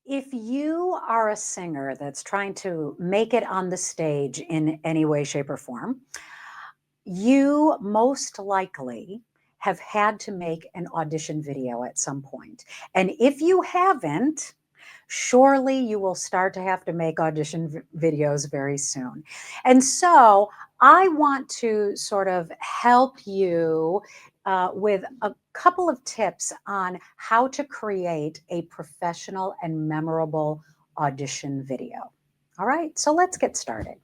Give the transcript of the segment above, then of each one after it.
If you are a singer that's trying to make it on the stage in any way, shape, or form, you most likely have had to make an audition video at some point. And if you haven't, surely you will start to have to make audition videos very soon. And so I want to sort of help you with a couple of tips on how to create a professional and memorable audition video. All right, so let's get started.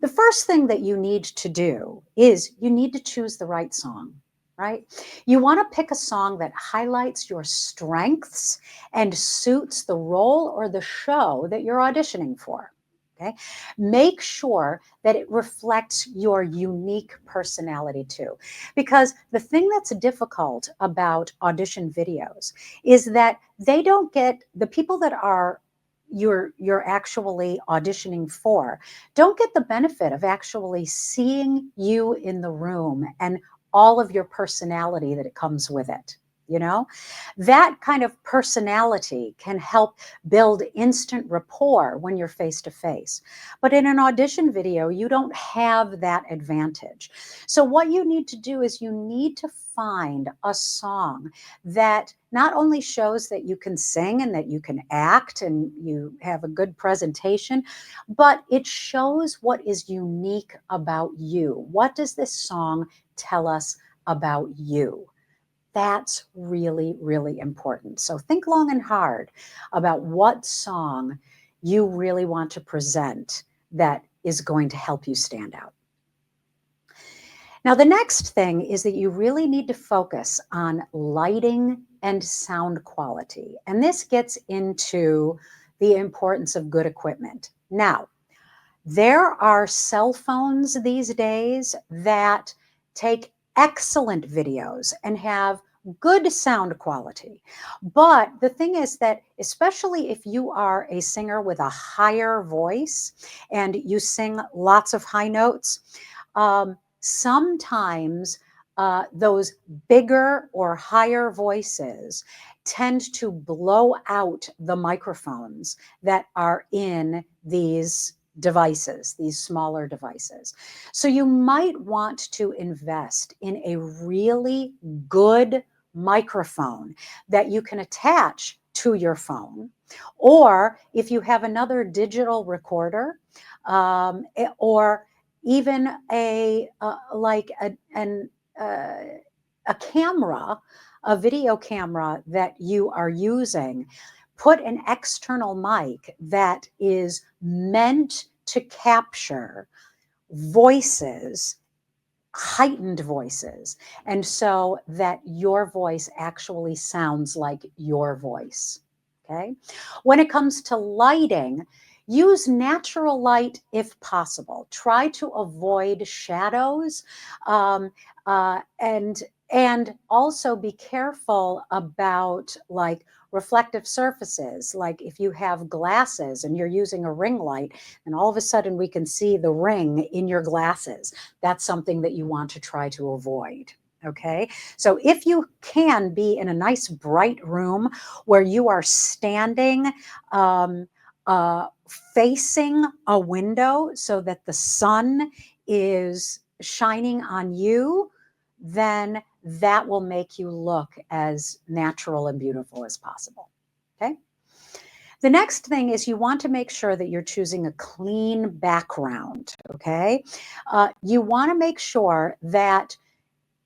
The first thing that you need to do is you need to choose the right song, right? You want to pick a song that highlights your strengths and suits the role or the show that you're auditioning for. Okay? Make sure that it reflects your unique personality too. Because the thing that's difficult about audition videos is that they don't get the people that are you're actually auditioning for don't get the benefit of actually seeing you in the room and all of your personality that it comes with it. You know, that kind of personality can help build instant rapport when you're face to face. But in an audition video, you don't have that advantage. So, what you need to do is you need to find a song that not only shows that you can sing and that you can act and you have a good presentation, but it shows what is unique about you. What does this song tell us about you? That's really, really important. So think long and hard about what song you really want to present that is going to help you stand out. Now, the next thing is that you really need to focus on lighting and sound quality. And this gets into the importance of good equipment. Now, there are cell phones these days that take excellent videos and have good sound quality. But the thing is that, especially if you are a singer with a higher voice and you sing lots of high notes, sometimes those bigger or higher voices tend to blow out the microphones that are in these devices, these smaller devices. So you might want to invest in a really good microphone that you can attach to your phone. Or if you have another digital recorder, or even a camera, a video camera that you are using, put an external mic that is meant to capture voices, heightened voices, and so that your voice actually sounds like your voice. Okay. When it comes to lighting, use natural light if possible. Try to avoid shadows, and also be careful about like reflective surfaces. Like if you have glasses and you're using a ring light, and all of a sudden we can see the ring in your glasses, that's something that you want to try to avoid. Okay, so if you can be in a nice bright room where you are standing facing a window so that the sun is shining on you, then that will make you look as natural and beautiful as possible. Okay. The next thing is you want to make sure that you're choosing a clean background. Okay. You want to make sure that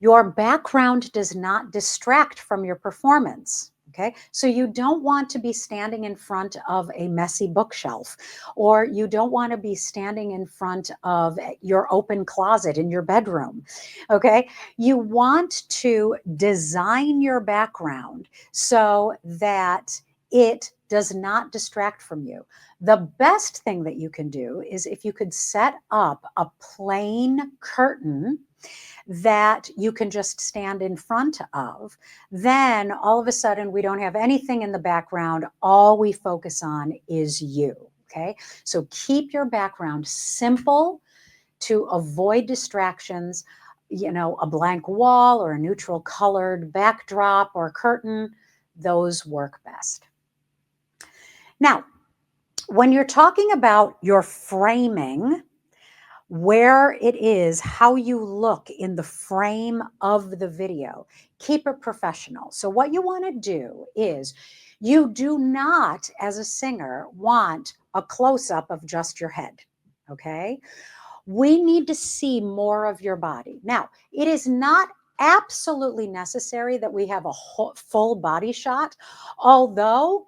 your background does not distract from your performance. Okay, so you don't want to be standing in front of a messy bookshelf, or you don't want to be standing in front of your open closet in your bedroom. Okay, you want to design your background so that it does not distract from you. The best thing that you can do is if you could set up a plain curtain that you can just stand in front of, then all of a sudden we don't have anything in the background. All we focus on is you. Okay. So keep your background simple, to avoid distractions, you know, a blank wall or a neutral colored backdrop or curtain, those work best. Now, when you're talking about your framing, where it is, how you look in the frame of the video, keep it professional. So what you want to do is you do not, as a singer, want a close-up of just your head, okay? We need to see more of your body. Now, it is not absolutely necessary that we have a full body shot, although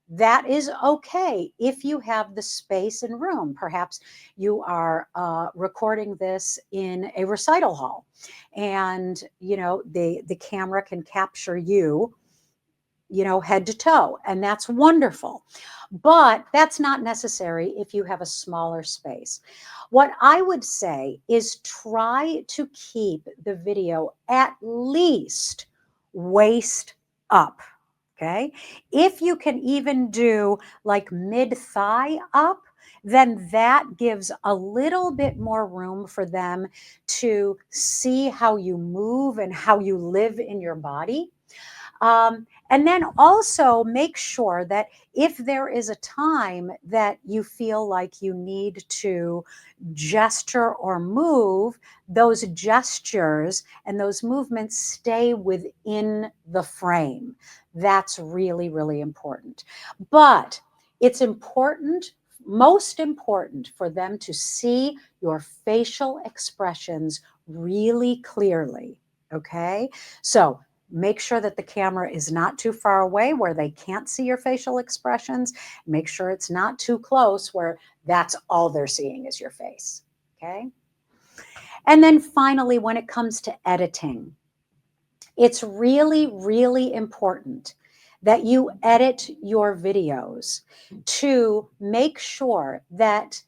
that is okay if you have the space and room. Perhaps you are recording this in a recital hall, and you know the camera can capture you, you know, head to toe, and that's wonderful. But that's not necessary if you have a smaller space. What I would say is try to keep the video at least waist up. Okay. If you can even do like mid thigh up, then that gives a little bit more room for them to see how you move and how you live in your body. And then also make sure that if there is a time that you feel like you need to gesture or move, those gestures and those movements stay within the frame. That's really, really important. But it's important, most important, for them to see your facial expressions really clearly. Okay? So make sure that the camera is not too far away where they can't see your facial expressions. Make sure it's not too close where that's all they're seeing is your face. Okay? And then finally, when it comes to editing, it's really, really important that you edit your videos to make sure that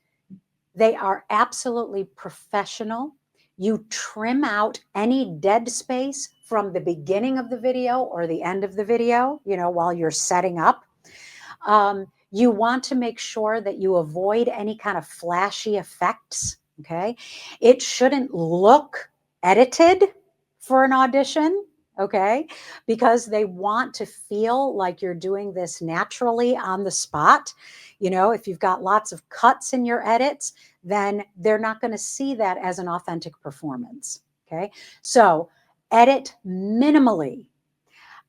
they are absolutely professional. You trim out any dead space from the beginning of the video or the end of the video, you know, while you're setting up. You want to make sure that you avoid any kind of flashy effects, okay? It shouldn't look edited for an audition, okay? Because they want to feel like you're doing this naturally on the spot. You know, if you've got lots of cuts in your edits, then they're not going to see that as an authentic performance, okay? So edit minimally.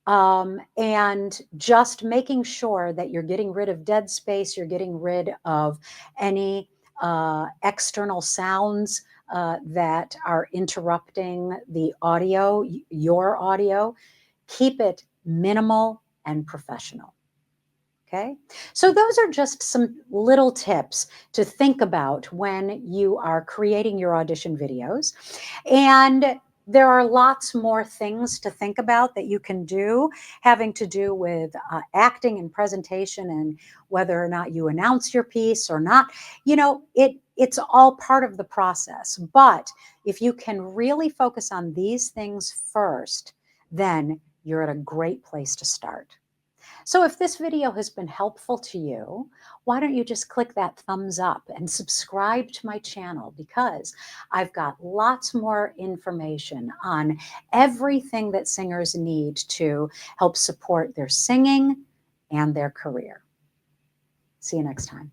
And just making sure that you're getting rid of dead space, you're getting rid of any external sounds that are interrupting the audio, your audio. Keep it minimal and professional. Okay, so those are just some little tips to think about when you are creating your audition videos. And there are lots more things to think about that you can do, having to do with acting and presentation and whether or not you announce your piece or not. You know, it's all part of the process. But if you can really focus on these things first, then you're at a great place to start. So if this video has been helpful to you, why don't you just click that thumbs up and subscribe to my channel, because I've got lots more information on everything that singers need to help support their singing and their career. See you next time.